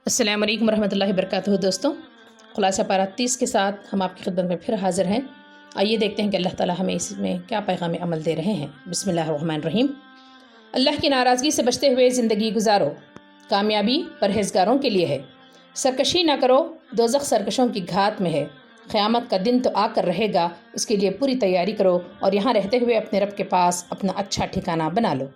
السلام علیکم ورحمۃ اللہ وبرکاتہ۔ دوستوں، خلاصہ پارہ 30 کے ساتھ ہم آپ کی خدمت میں پھر حاضر ہیں۔ آئیے دیکھتے ہیں کہ اللہ تعالیٰ ہمیں اس میں کیا پیغام عمل دے رہے ہیں۔ بسم اللہ الرحمن الرحیم۔ اللہ کی ناراضگی سے بچتے ہوئے زندگی گزارو، کامیابی پرہیزگاروں کے لیے ہے۔ سرکشی نہ کرو، دوزخ سرکشوں کی گھات میں ہے۔ قیامت کا دن تو آ کر رہے گا، اس کے لیے پوری تیاری کرو اور یہاں رہتے ہوئے اپنے رب کے پاس اپنا اچھا ٹھکانہ بنا لو۔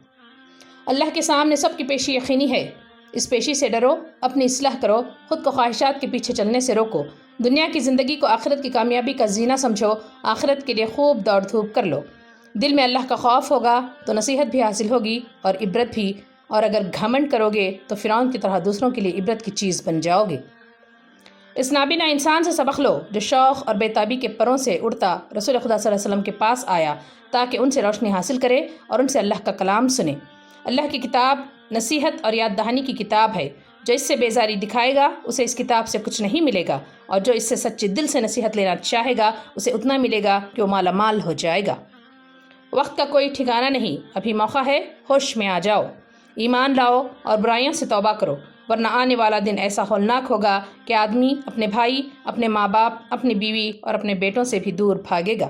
اللہ کے سامنے سب کی پیشی یقینی ہے، اس پیشی سے ڈرو، اپنی اصلاح کرو، خود کو خواہشات کے پیچھے چلنے سے روکو، دنیا کی زندگی کو آخرت کی کامیابی کا زینہ سمجھو، آخرت کے لیے خوب دوڑ دھوپ کر لو۔ دل میں اللہ کا خوف ہوگا تو نصیحت بھی حاصل ہوگی اور عبرت بھی، اور اگر گھمنڈ کرو گے تو فرعون کی طرح دوسروں کے لیے عبرت کی چیز بن جاؤ گے۔ اس نابینا انسان سے سبق لو جو شوق اور بیتابی کے پروں سے اڑتا رسول خدا صلی اللہ علیہ وسلم کے پاس آیا تاکہ ان سے روشنی حاصل کرے اور ان سے اللہ کا کلام سنے۔ اللہ کی کتاب نصیحت اور یاد دہانی کی کتاب ہے، جو اس سے بیزاری دکھائے گا اسے اس کتاب سے کچھ نہیں ملے گا، اور جو اس سے سچے دل سے نصیحت لینا چاہے گا اسے اتنا ملے گا کہ وہ مالا مال ہو جائے گا۔ وقت کا کوئی ٹھکانہ نہیں، ابھی موقع ہے، ہوش میں آ جاؤ، ایمان لاؤ اور برائیوں سے توبہ کرو، ورنہ آنے والا دن ایسا ہولناک ہوگا کہ آدمی اپنے بھائی، اپنے ماں باپ، اپنی بیوی اور اپنے بیٹوں سے بھی دور بھاگے گا۔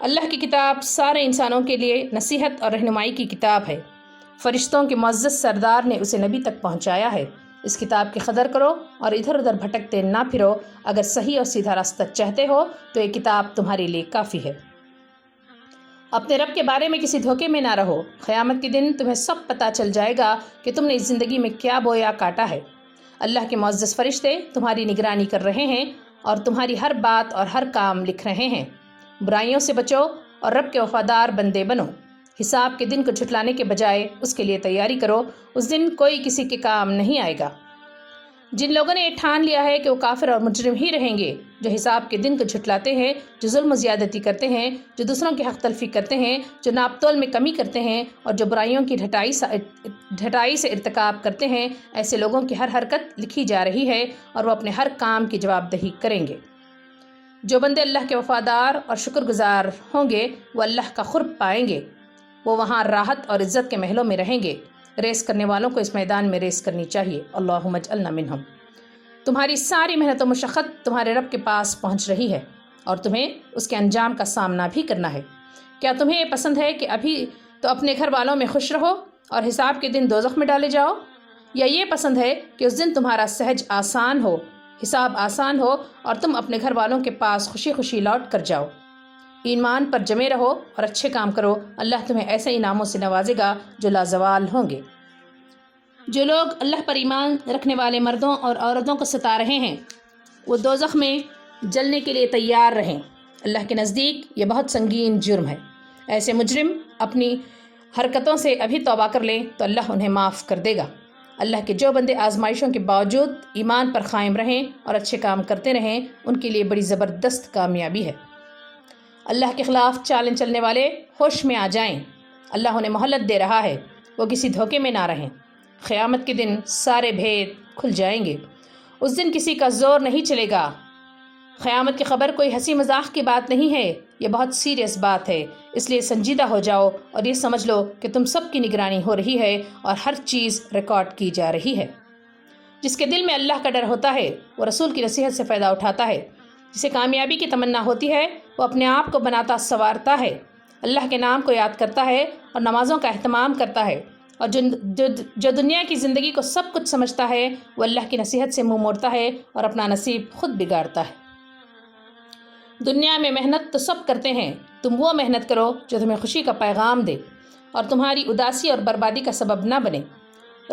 اللہ کی کتاب سارے انسانوں کے لیے نصیحت اور رہنمائی کی کتاب ہے۔ فرشتوں کے معزز سردار نے اسے نبی تک پہنچایا ہے۔ اس کتاب کی قدر کرو اور ادھر ادھر بھٹکتے نہ پھرو۔ اگر صحیح اور سیدھا راستہ چاہتے ہو تو یہ کتاب تمہارے لیے کافی ہے۔ اپنے رب کے بارے میں کسی دھوکے میں نہ رہو، قیامت کے دن تمہیں سب پتہ چل جائے گا کہ تم نے اس زندگی میں کیا بویا کاٹا ہے۔ اللہ کے معزز فرشتے تمہاری نگرانی کر رہے ہیں اور تمہاری ہر بات اور ہر کام لکھ رہے ہیں۔ برائیوں سے بچو اور رب کے وفادار بندے بنو۔ حساب کے دن کو جھٹلانے کے بجائے اس کے لیے تیاری کرو، اس دن کوئی کسی کے کام نہیں آئے گا۔ جن لوگوں نے یہ ٹھان لیا ہے کہ وہ کافر اور مجرم ہی رہیں گے، جو حساب کے دن کو جھٹلاتے ہیں، جو ظلم و زیادتی کرتے ہیں، جو دوسروں کی حق تلفی کرتے ہیں، جو ناپ تول میں کمی کرتے ہیں اور جو برائیوں کی ڈھٹائی سے ارتکاب کرتے ہیں، ایسے لوگوں کی ہر حرکت لکھی جا رہی ہے اور وہ اپنے ہر کام کی جواب دہی کریں گے۔ جو بندے اللہ کے وفادار اور شکر گزار ہوں گے وہ اللہ کا قرب پائیں گے، وہ وہاں راحت اور عزت کے محلوں میں رہیں گے۔ ریس کرنے والوں کو اس میدان میں ریس کرنی چاہیے۔ اللہم اجعلنا منہم۔ تمہاری ساری محنت و مشقت تمہارے رب کے پاس پہنچ رہی ہے اور تمہیں اس کے انجام کا سامنا بھی کرنا ہے۔ کیا تمہیں یہ پسند ہے کہ ابھی تو اپنے گھر والوں میں خوش رہو اور حساب کے دن دوزخ میں ڈالے جاؤ، یا یہ پسند ہے کہ اس دن تمہارا سہج آسان ہو، حساب آسان ہو اور تم اپنے گھر والوں کے پاس خوشی خوشی لوٹ کر جاؤ؟ ایمان پر جمے رہو اور اچھے کام کرو، اللہ تمہیں ایسے انعاموں سے نوازے گا جو لازوال ہوں گے۔ جو لوگ اللہ پر ایمان رکھنے والے مردوں اور عورتوں کو ستا رہے ہیں وہ دوزخ میں جلنے کے لیے تیار رہیں۔ اللہ کے نزدیک یہ بہت سنگین جرم ہے۔ ایسے مجرم اپنی حرکتوں سے ابھی توبہ کر لیں تو اللہ انہیں معاف کر دے گا۔ اللہ کے جو بندے آزمائشوں کے باوجود ایمان پر قائم رہیں اور اچھے کام کرتے رہیں، ان کے لیے بڑی زبردست کامیابی ہے۔ اللہ کے خلاف چالیں چلنے والے ہوش میں آ جائیں، اللہ انہیں مہلت دے رہا ہے، وہ کسی دھوکے میں نہ رہیں۔ قیامت کے دن سارے بھید کھل جائیں گے، اس دن کسی کا زور نہیں چلے گا۔ قیامت کی خبر کوئی ہنسی مذاق کی بات نہیں ہے، یہ بہت سیریس بات ہے، اس لیے سنجیدہ ہو جاؤ اور یہ سمجھ لو کہ تم سب کی نگرانی ہو رہی ہے اور ہر چیز ریکارڈ کی جا رہی ہے۔ جس کے دل میں اللہ کا ڈر ہوتا ہے وہ رسول کی نصیحت سے فائدہ اٹھاتا ہے، جسے کامیابی کی تمنا ہوتی ہے وہ اپنے آپ کو بناتا سنوارتا ہے، اللہ کے نام کو یاد کرتا ہے اور نمازوں کا اہتمام کرتا ہے، اور جو دنیا کی زندگی کو سب کچھ سمجھتا ہے وہ اللہ کی نصیحت سے منہ موڑتا ہے اور اپنا نصیب خود بگاڑتا ہے۔ دنیا میں محنت تو سب کرتے ہیں، تم وہ محنت کرو جو تمہیں خوشی کا پیغام دے اور تمہاری اداسی اور بربادی کا سبب نہ بنے۔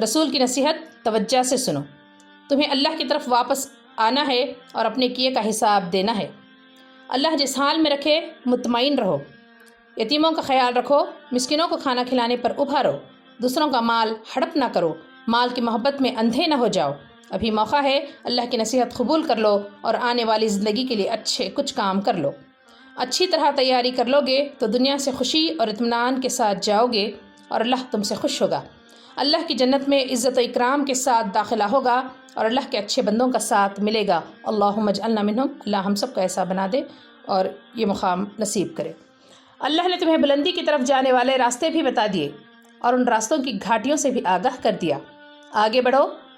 رسول کی نصیحت توجہ سے سنو، تمہیں اللہ کی طرف واپس آنا ہے اور اپنے کیے کا حساب دینا ہے۔ اللہ جس حال میں رکھے مطمئن رہو، یتیموں کا خیال رکھو، مسکینوں کو کھانا کھلانے پر ابھارو، دوسروں کا مال ہڑپ نہ کرو، مال کی محبت میں اندھے نہ ہو جاؤ۔ ابھی موقع ہے، اللہ کی نصیحت قبول کر لو اور آنے والی زندگی کے لیے اچھے کچھ کام کر لو۔ اچھی طرح تیاری کر لو گے تو دنیا سے خوشی اور اطمینان کے ساتھ جاؤ گے اور اللہ تم سے خوش ہوگا۔ اللہ کی جنت میں عزت و اکرام کے ساتھ داخلہ ہوگا اور اللہ کے اچھے بندوں کا ساتھ ملے گا۔ اللہم اجعلنا منہم۔ اللہ ہم سب کو ایسا بنا دے اور یہ مقام نصیب کرے۔ اللہ نے تمہیں بلندی کی طرف جانے والے راستے بھی بتا دیے اور ان راستوں کی گھاٹیوں سے بھی آگاہ کر دیا۔ آگے بڑھو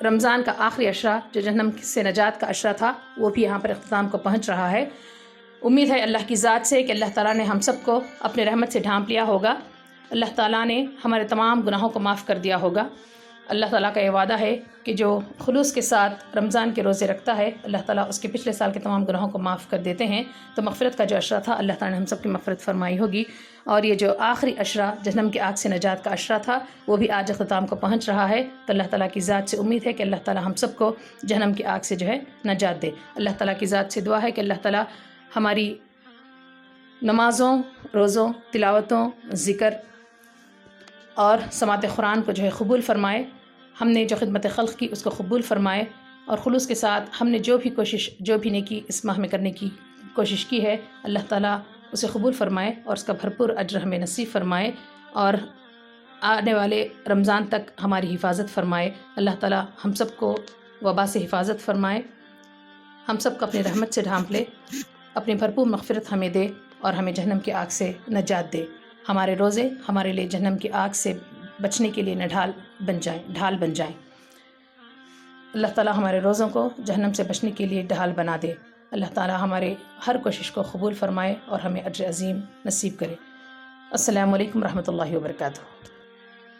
رمضان کا آخری عشرہ جو جہنم سے نجات کا عشرہ تھا وہ بھی یہاں پر اختتام کو پہنچ رہا ہے۔ امید ہے اللہ کی ذات سے کہ اللہ تعالیٰ نے ہم سب کو اپنے رحمت سے ڈھانپ لیا ہوگا، اللہ تعالیٰ نے ہمارے تمام گناہوں کو معاف کر دیا ہوگا۔ اللہ تعالیٰ کا یہ وعدہ ہے کہ جو خلوص کے ساتھ رمضان کے روزے رکھتا ہے اللہ تعالیٰ اس کے پچھلے سال کے تمام گناہوں کو معاف کر دیتے ہیں۔ تو مغفرت کا جو عشرہ تھا اللہ تعالیٰ نے ہم سب کی مغفرت فرمائی ہوگی، اور یہ جو آخری عشرہ جہنم کی آگ سے نجات کا عشرہ تھا وہ بھی آج اختتام کو پہنچ رہا ہے۔ تو اللہ تعالیٰ کی ذات سے امید ہے کہ اللہ تعالیٰ ہم سب کو جہنم کی آگ سے جو ہے نجات دے۔ اللہ تعالیٰ کی ذات سے دعا ہے کہ اللہ تعالیٰ ہماری نمازوں، روزوں، تلاوتوں، ذکر اور سماعت قرآن کو جو ہے قبول فرمائے، ہم نے جو خدمت خلق کی اس کو قبول فرمائے، اور خلوص کے ساتھ ہم نے جو بھی نیکی اس ماہ میں کرنے کی کوشش کی ہے اللہ تعالیٰ اسے قبول فرمائے اور اس کا بھرپور اجر ہمیں نصیب فرمائے، اور آنے والے رمضان تک ہماری حفاظت فرمائے۔ اللہ تعالیٰ ہم سب کو وبا سے حفاظت فرمائے، ہم سب کو اپنی رحمت سے ڈھانپ لے، اپنی بھرپور مغفرت ہمیں دے اور ہمیں جہنم کی آگ سے نجات دے۔ ہمارے روزے ہمارے لیے جہنم کی آگ سے بچنے کے لیے ڈھال بن جائیں۔ اللہ تعالیٰ ہمارے روزوں کو جہنم سے بچنے کے لیے ڈھال بنا دے۔ اللہ تعالیٰ ہمارے ہر کوشش کو قبول فرمائے اور ہمیں اجر عظیم نصیب کرے۔ السلام علیکم ورحمۃ اللہ وبرکاتہ۔